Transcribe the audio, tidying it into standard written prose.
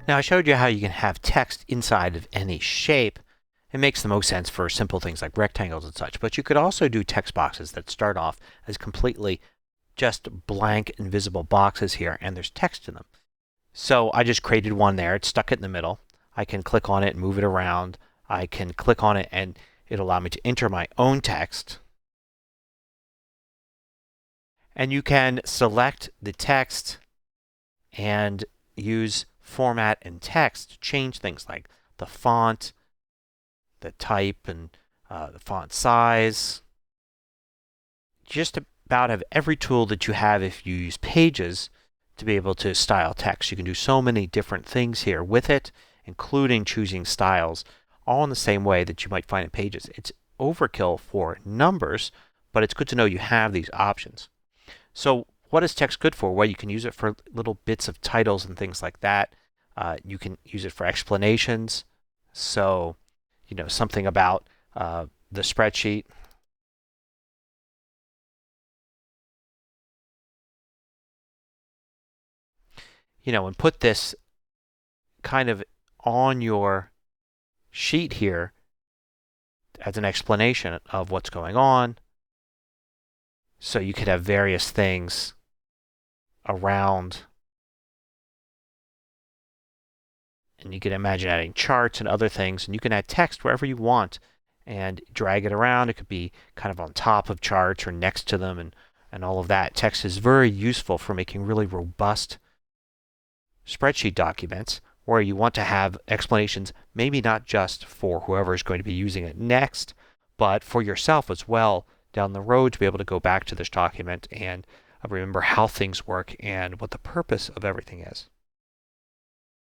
Now I showed you how you can have text inside of any shape. It makes the most sense for simple things like rectangles and such, but you could also do text boxes that start off as completely just blank invisible boxes here, and there's text in them. So I just created one there. It's stuck it in the middle. I can click on it and move it around. I can click on it and it'll allow me to enter my own text. And you can select the text and use format and text to change things like the font, the type, and the font size. Just about have every tool that you have if you use Pages to be able to style text. You can do so many different things here with it, including choosing styles, all in the same way that you might find in Pages. It's overkill for numbers, but it's good to know you have these options. So what is text good for? Well, you can use it for little bits of titles and things like that. You can use it for explanations. So, something about the spreadsheet. And put this kind of on your sheet here as an explanation of what's going on. So you could have various things around, and you can imagine adding charts and other things, and you can add text wherever you want and drag it around. It could be kind of on top of charts or next to them, and all of that. Text is very useful for making really robust spreadsheet documents where you want to have explanations, maybe not just for whoever is going to be using it next, but for yourself as well down the road, to be able to go back to this document and remember how things work and what the purpose of everything is.